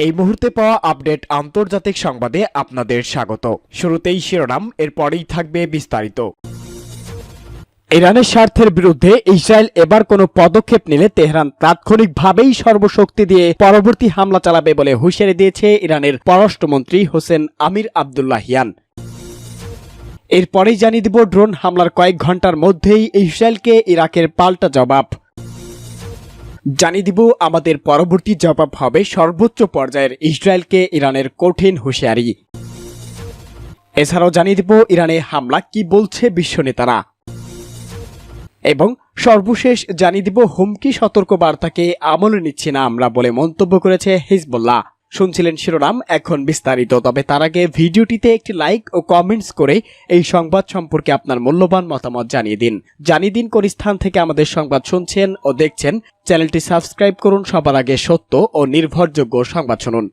এই মুহূর্তে পাওয়া আপডেট আন্তর্জাতিক সংবাদে আপনাদের স্বাগত। শুরুতেই শিরোনাম, এরপরেই থাকবে বিস্তারিত। ইরানের স্বার্থের বিরুদ্ধে ইসরায়েল এবার কোনো পদক্ষেপ নিলে তেহরান তাৎক্ষণিকভাবেই সর্বশক্তি দিয়ে পরবর্তী হামলা চালাবে বলে হুঁশিয়ারি দিয়েছে ইরানের পররাষ্ট্রমন্ত্রী হোসেন আমির আবদুল্লাহিয়ান। এরপরেই জানিয়ে দিব ড্রোন হামলার কয়েক ঘন্টার মধ্যেই ইসরায়েলকে ইরাকের পাল্টা জবাব। জানিয়ে দিব আমাদের পরবর্তী জবাব হবে সর্বোচ্চ পর্যায়ের ইসরায়েলকে ইরানের কঠিন হুঁশিয়ারি। এছাড়াও জানিয়ে দিব ইরানে হামলা কি বলছে বিশ্ব নেতারা, এবং সর্বশেষ জানিয়ে দিব হুমকি সতর্ক বার্তাকে আমলে নিচ্ছি না আমরা বলে মন্তব্য করেছে হিজবুল্লাহ। শুনছিলেন শিরোনাম, এখন বিস্তারিত। তবে তার আগে ভিডিওটিতে একটি লাইক ও কমেন্টস করে এই সংবাদ সম্পর্কে আপনার মূল্যবান মতামত জানিয়ে দিন কোন স্থান থেকে আমাদের সংবাদ শুনছেন ও দেখছেন। চ্যানেলটি সাবস্ক্রাইব করুন সবার আগে সত্য ও নির্ভরযোগ্য সংবাদ শুনুন।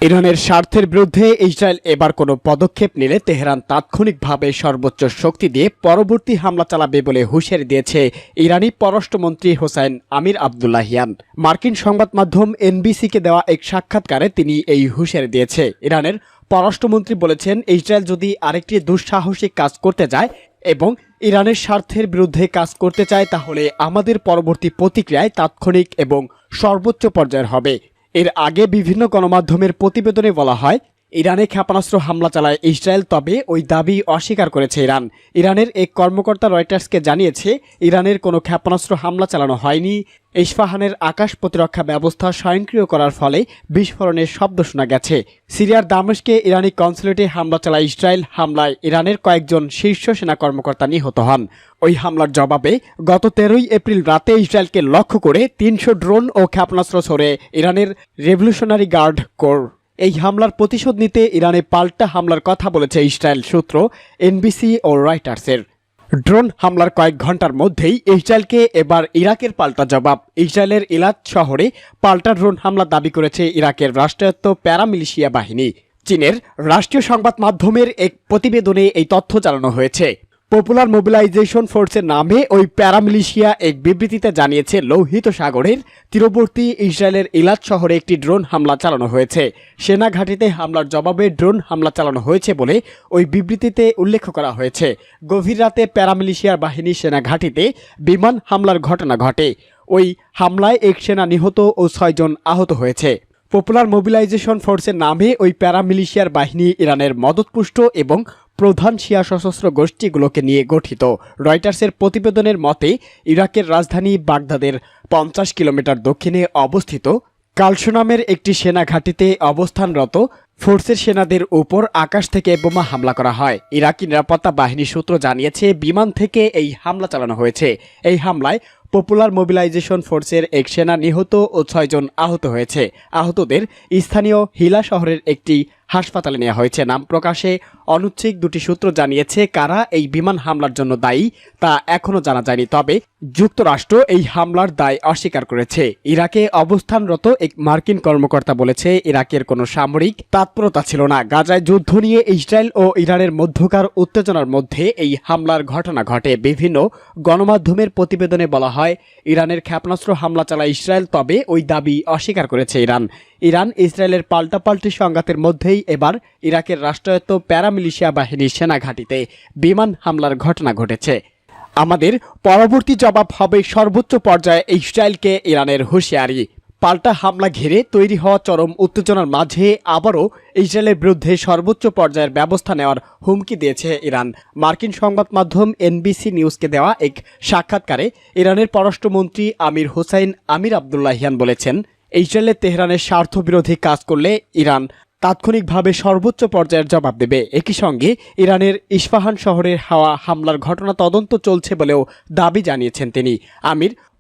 ইরানের স্বার্থের বিরুদ্ধে ইসরায়েল এবার কোনো পদক্ষেপ নিলে তেহরান তাৎক্ষণিকভাবে সর্বোচ্চ শক্তি দিয়ে পরবর্তী হামলা চালাবে বলে হুঁশিয়ারি দিয়েছে ইরানি পররাষ্ট্রমন্ত্রী হোসেন আমির আবদুল্লাহিয়ান। মার্কিন সংবাদ মাধ্যম এনবিসিকে দেওয়া এক সাক্ষাৎকারে তিনি এই হুঁশিয়ারি দিয়েছে। ইরানের পররাষ্ট্রমন্ত্রী বলেছেন, ইসরায়েল যদি আরেকটি দুঃসাহসিক কাজ করতে যায় এবং ইরানের স্বার্থের বিরুদ্ধে কাজ করতে চায়, তাহলে আমাদের পরবর্তী প্রতিক্রিয়ায় তাৎক্ষণিক এবং সর্বোচ্চ পর্যায়ের হবে। এর আগে বিভিন্ন গণমাধ্যমের প্রতিবেদনে বলা হয় ইরানে ক্ষেপণাস্ত্র হামলা চালায় ইসরায়েল, তবে ওই দাবি অস্বীকার করেছে ইরান। ইরানের এক কর্মকর্তা রয়টার্সকে জানিয়েছে ইরানের কোনো ক্ষেপণাস্ত্র হামলা চালানো হয়নি। ইস্পাহানের আকাশ প্রতিরক্ষা ব্যবস্থা স্বয়ংক্রিয় করার ফলে বিস্ফোরণের শব্দ শোনা গেছে। সিরিয়ার দামেস্কে ইরানি কনসুলেটে হামলা চালায় ইসরায়েল। হামলায় ইরানের কয়েকজন শীর্ষ সেনা কর্মকর্তা নিহত হন। ওই হামলার জবাবে গত 13 এপ্রিল রাতে ইসরায়েলকে লক্ষ্য করে 300 ড্রোন ও ক্ষেপণাস্ত্র ছোড়ে ইরানের রেভলিউশনারি গার্ড কোর। এই হামলার প্রতিশোধ নিতে ইরানে পাল্টা হামলার কথা বলেছে ইসরায়েল সূত্র এনবিসি ও রয়টার্সের। ড্রোন হামলার কয়েক ঘন্টার মধ্যেই ইসরায়েলকে এবার ইরাকের পাল্টা জবাব। ইসরায়েলের ইলাত শহরে পাল্টা ড্রোন হামলা দাবি করেছে ইরাকের রাষ্ট্রায়ত্ত প্যারামিলিশিয়া বাহিনী। চীনের রাষ্ট্রীয় সংবাদ মাধ্যমের এক প্রতিবেদনে এই তথ্য জানানো হয়েছে। পপুলার মোবিলাইজেশন ফোর্সের নামে ওই প্যারামিলিশিয়া এক বিবৃতিতে জানিয়েছে লোহিত সাগরের তীরবর্তী ইসরায়েলের ইলাত শহরে একটি ড্রোন হামলা চালানো হয়েছে। সেনা ঘাঁটিতে হামলার জবাবে ড্রোন হামলা চালানো হয়েছে বলে ওই বিবৃতিতে উল্লেখ করা হয়েছে। গভীর রাতে প্যারামিলিশিয়ার বাহিনী সেনা ঘাঁটিতে বিমান হামলার ঘটনা ঘটে। ওই হামলায় এক সেনা নিহত ও 6 জন আহত হয়েছে। পপুলার মোবিলাইজেশন ফোর্সের নামে ওই প্যারামিলিশিয়ার বাহিনী ইরানের মদতপুষ্ট এবং প্রধান শিয়া সশস্ত্র গোষ্ঠীগুলোকে নিয়ে গঠিত। রয়টার্সের প্রতিবেদনের মতে ইরাকের রাজধানী বাগদাদের 50 কিলোমিটার দক্ষিণে অবস্থিত কালসো নামের একটি সেনা ঘাঁটিতে অবস্থানরত ফোর্সের সেনাদের উপর আকাশ থেকে বোমা হামলা করা হয়। ইরাকি নিরাপত্তা বাহিনী সূত্র জানিয়েছে বিমান থেকে এই হামলা চালানো হয়েছে। এই হামলায় পপুলার মোবিলাইজেশন ফোর্সের এক সেনা নিহত ও 6 জন আহত হয়েছে। আহতদের স্থানীয় হিলা শহরের একটি হাসপাতালে নেওয়া হয়েছে। নাম প্রকাশে অনুচ্ছেদ দুটি সূত্র জানিয়েছে কারা এই বিমান হামলার জন্য দায়ী তা এখনও জানা যায়নি। তবে যুক্তরাষ্ট্র এই হামলার দায় অস্বীকার করেছে। ইরাকে অবস্থানরত এক মার্কিন কর্মকর্তা বলেছে ইরাকের কোনো সামরিক তৎপরতা ছিল না। গাজায় যুদ্ধ নিয়ে ইসরায়েল ও ইরানের মধ্যকার উত্তেজনার মধ্যে এই হামলার ঘটনা ঘটে। বিভিন্ন গণমাধ্যমের প্রতিবেদনে বলা হয় ইরানের ক্ষেপণাস্ত্র হামলা চালায় ইসরায়েল, তবে ওই দাবি অস্বীকার করেছে ইরান। ইসরায়েলের পাল্টাপাল্টি সংঘাতের মধ্যেই এবার ইরাকের রাষ্ট্রায়ত্ত প্যারামিলিশিয়া বাহিনীর সেনা ঘাঁটিতে বিমান হামলার ঘটনা ঘটেছে। আমাদের পরবর্তী জবাব হবে সর্বোচ্চ পর্যায়ে ইসরায়েলকে ইরানের হুঁশিয়ারি। পাল্টা হামলা ঘিরে তৈরি হওয়া চরম উত্তেজনার মাঝে আবারও ইসরায়েলের বিরুদ্ধে সর্বোচ্চ পর্যায়ের ব্যবস্থা নেওয়ার হুমকি দিয়েছে ইরান। মার্কিন সংবাদ মাধ্যম এনবিসি নিউজকে দেওয়া এক সাক্ষাৎকারে ইরানের পররাষ্ট্রমন্ত্রী হোসেন আমির আবদুল্লাহিয়ান বলেছেন, ইসরায়েলের তেহরানের স্বার্থবিরোধী কাজ করলে ইরান তাৎক্ষণিকভাবে সর্বোচ্চ পর্যায়ের জবাব দেবে। একই সঙ্গে ইরানের ইস্পাহান শহরের হওয়া হামলার ঘটনা তদন্ত চলছে বলেও দাবি জানিয়েছেন তিনি।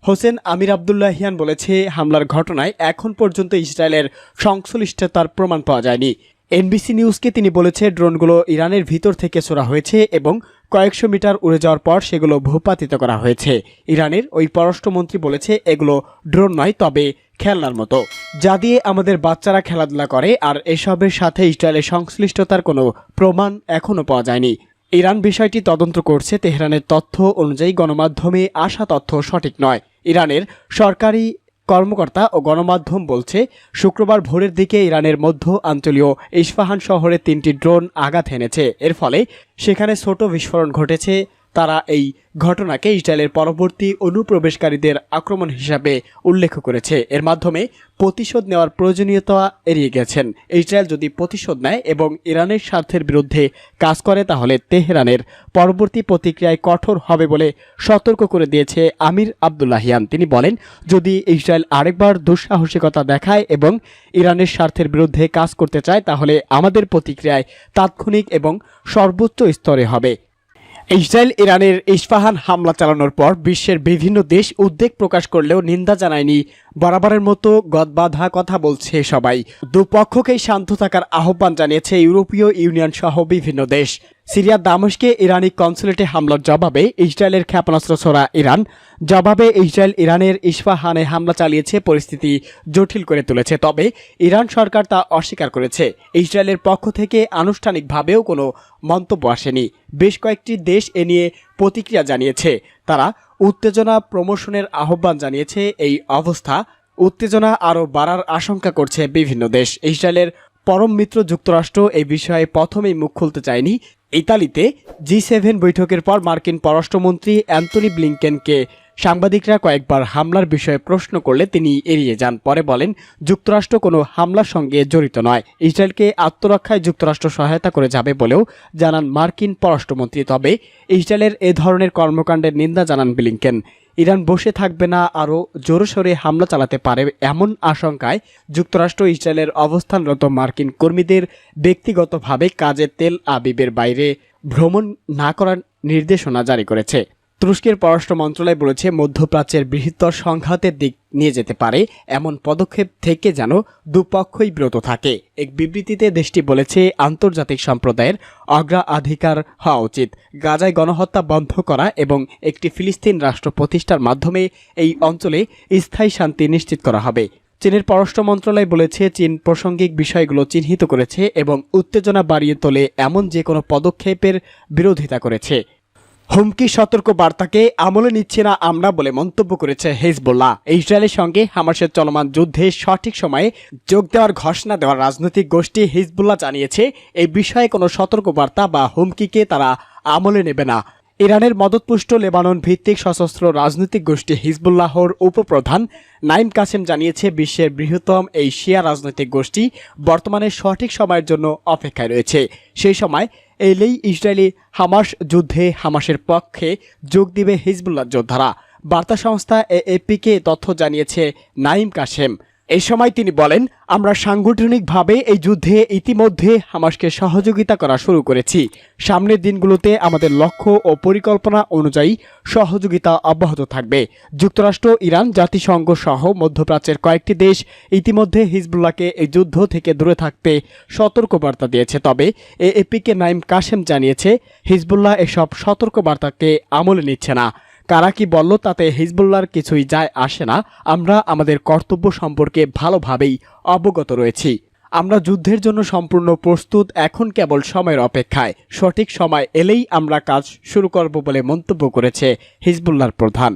হোসেন আমির আবদুল্লাহিয়ান বলেছে, হামলার ঘটনায় এখন পর্যন্ত ইসরায়েলের সংশ্লিষ্টতার প্রমাণ পাওয়া যায়নি। এনবিসি নিউজকে তিনি বলেছে ড্রোনগুলো ইরানের ভিতর থেকে ছোড়া হয়েছে এবং কয়েকশো মিটার উড়ে যাওয়ার পর সেগুলো ভূপাতিত করা হয়েছে। ইরানের ওই পররাষ্ট্রমন্ত্রী বলেছে এগুলো ড্রোন নয়, তবে খেলনার মতো, যা দিয়ে আমাদের বাচ্চারা খেলাধুলা করে, আর এসবের সাথে ইসরায়েলের সংশ্লিষ্টতার কোনো প্রমাণ এখনও পাওয়া যায়নি। ইরান বিষয়টি তদন্ত করছে। তেহরানের তথ্য অনুযায়ী গণমাধ্যমে আসা তথ্য সঠিক নয়। ইরানের সরকারি কর্মকর্তা ও গণমাধ্যম বলছে, শুক্রবার ভোরের দিকে ইরানের মধ্য অঞ্চলীয় ইস্পাহান শহরে 3টি ড্রোন আঘাত হেনেছে। এর ফলে সেখানে ছোট বিস্ফোরণ ঘটেছে। তারা এই ঘটনাকে ইসরায়েলের পরবর্তী অনুপ্রবেশকারীদের আক্রমণ হিসাবে উল্লেখ করেছে। এর মাধ্যমে প্রতিশোধ নেওয়ার প্রয়োজনীয়তা এড়িয়ে গেছেন। ইসরায়েল যদি প্রতিশোধ নেয় এবং ইরানের স্বার্থের বিরুদ্ধে কাজ করে তাহলে তেহরানের পরবর্তী প্রতিক্রিয়ায় কঠোর হবে বলে সতর্ক করে দিয়েছে আমির আবদুল্লাহিয়ান। তিনি বলেন, যদি ইসরায়েল আরেকবার দুঃসাহসিকতা দেখায় এবং ইরানের স্বার্থের বিরুদ্ধে কাজ করতে চায় তাহলে আমাদের প্রতিক্রিয়ায় তাৎক্ষণিক এবং সর্বোচ্চ স্তরে হবে। ইসরায়েল ইরানের ইস্পাহান হামলা চালানোর পর বিশ্বের বিভিন্ন দেশ উদ্বেগ প্রকাশ করলেও নিন্দা জানায়নি। বরাবরের মতো গদবাঁধা কথা বলছে সবাই। দুপক্ষকেই শান্ত থাকার আহ্বান জানিয়েছে ইউরোপীয় ইউনিয়ন সহ বিভিন্ন দেশ। সিরিয়ার দামেস্কে ইরানি কনসুলেটে হামলার জবাবে ইসরায়েলের ক্ষেপণাস্ত্র ছোড়া ইরান জবাবে ইসরায়েল ইরানের ইস্পাহানে হামলা চালিয়েছে, পরিস্থিতি জটিল করে তুলেছে। তবে ইরান সরকার তা অস্বীকার করেছে। ইসরায়েলের পক্ষ থেকে আনুষ্ঠানিকভাবেও কোনো মন্তব্য আসেনি। বেশ কয়েকটি দেশ এ নিয়ে প্রতিক্রিয়া জানিয়েছে। তারা উত্তেজনা প্রমোশনের আহ্বান জানিয়েছে। এই অবস্থা উত্তেজনা আরও বাড়ার আশঙ্কা করছে বিভিন্ন দেশ। ইসরায়েলের পরম মিত্র যুক্তরাষ্ট্র এই বিষয়ে প্রথমেই মুখ খুলতে চায়নি। ইতালিতে G7 বৈঠকের পর মার্কিন পররাষ্ট্রমন্ত্রী অ্যান্টনি ব্লিংকেনকে সাংবাদিকরা কয়েকবার হামলার বিষয়ে প্রশ্ন করলে তিনি এড়িয়ে যান। পরে বলেন, যুক্তরাষ্ট্র কোনো হামলার সঙ্গে জড়িত নয়। ইসরায়েলকে আত্মরক্ষায় যুক্তরাষ্ট্র সহায়তা করে যাবে বলেও জানান মার্কিন পররাষ্ট্রমন্ত্রী। তবে ইসরায়েলের এ ধরনের কর্মকাণ্ডের নিন্দা জানান ব্লিংকেন। ইরান বসে থাকবে না, আরও জোরসোরে হামলা চালাতে পারে এমন আশঙ্কায় যুক্তরাষ্ট্র ইসরায়েলের অবস্থানরত মার্কিন কর্মীদের ব্যক্তিগতভাবে কাজে তেল আবিবের বাইরে ভ্রমণ না করার নির্দেশনা জারি করেছে। তুরস্কের পররাষ্ট্র মন্ত্রণালয় বলেছে, মধ্যপ্রাচ্যের বৃহত্তর সংঘাতের দিক নিয়ে যেতে পারে এমন পদক্ষেপ থেকে যেন দুপক্ষই বিরত থাকে। এক বিবৃতিতে দেশটি বলেছে, আন্তর্জাতিক সম্প্রদায়ের অগ্রাধিকার হওয়া উচিত গাজায় গণহত্যা বন্ধ করা এবং একটি ফিলিস্তিন রাষ্ট্র প্রতিষ্ঠার মাধ্যমে এই অঞ্চলে স্থায়ী শান্তি নিশ্চিত করা হবে। চীনের পররাষ্ট্র মন্ত্রণালয় বলেছে, চীন প্রাসঙ্গিক বিষয়গুলো চিহ্নিত করেছে এবং উত্তেজনা বাড়িয়ে তোলে এমন যে কোনো পদক্ষেপের বিরোধিতা করেছে। হুমকি সতর্ক বার্তাকে আমলে নিচ্ছে না আমরা বলে মন্তব্য করেছে হিজবুল্লাহ। ইসরায়েলের সঙ্গে হামাসের চলমান যুদ্ধে সঠিক সময়ে যোগ দেওয়ার ঘোষণা দেওয়ার রাজনৈতিক গোষ্ঠী হিজবুল্লাহ জানিয়েছে, এই বিষয়ে কোনো সতর্ক বার্তা বা হুমকিকে তারা আমলে নেবে না। ইরানের মদতপুষ্ট লেবানন ভিত্তিক সশস্ত্র রাজনৈতিক গোষ্ঠী হিজবুল্লাহর উপপ্রধান নাইম কাসেম জানিয়েছে, বিশ্বের বৃহত্তম এই শিয়া রাজনৈতিক গোষ্ঠী বর্তমানে সঠিক সময়ের জন্য অপেক্ষায় রয়েছে। সেই সময় এলেই ইসরায়েলি হামাস যুদ্ধে হামাসের পক্ষে যোগ দিবে হিজবুল্লাহ যোদ্ধারা। বার্তা সংস্থা এএপিকে তথ্য জানিয়েছে নাইম কাসেম। এই সময় তিনি বলেন, আমরা সাংগঠনিকভাবে এই যুদ্ধে ইতিমধ্যে হামাসকে সহযোগিতা করা শুরু করেছি। সামনের দিনগুলোতে আমাদের লক্ষ্য ও পরিকল্পনা অনুযায়ী সহযোগিতা অব্যাহত থাকবে। যুক্তরাষ্ট্র, ইরান, জাতিসংঘ সহ মধ্যপ্রাচ্যের কয়েকটি দেশ ইতিমধ্যে হিজবুল্লাহকে এই যুদ্ধ থেকে দূরে থাকতে সতর্কবার্তা দিয়েছে। তবে এএপিকে নাইম কাসেম জানিয়েছে, হিজবুল্লাহ এসব সতর্কবার্তাকে আমলে নিচ্ছে না। কারা কি বলল তাতে হিজবুল্লাহর কিছুই যায় আসে না। আমরা আমাদের কর্তব্য সম্পর্কে ভালোভাবেই অবগত রয়েছি। আমরা যুদ্ধের জন্য সম্পূর্ণ প্রস্তুত। এখন কেবল সময়ের অপেক্ষায়। সঠিক সময় এলেই আমরা কাজ শুরু করব বলে মন্তব্য করেছে হিজবুল্লাহর প্রধান।